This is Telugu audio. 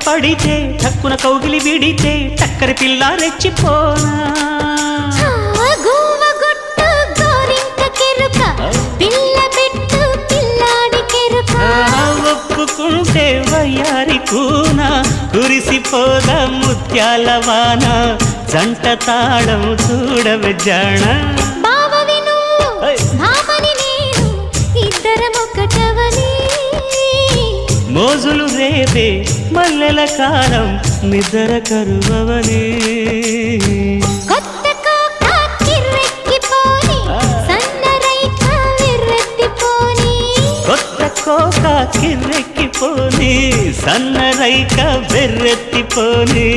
పడితే తక్కున కౌగిలి విడితే టక్కరి పిల్ల రెచ్చిపోనా ఒప్పుకుంటే వయ్యారి కూనా కురిసిపోదా ముత్యాల వాన జంట తాళం చూడవే జాణ మోజులు రేపే మల్లెల కాలం నిద్ర కరువవని కోక కిర్రెక్కిపోని సన్నరైక బెర్రెత్తిపోని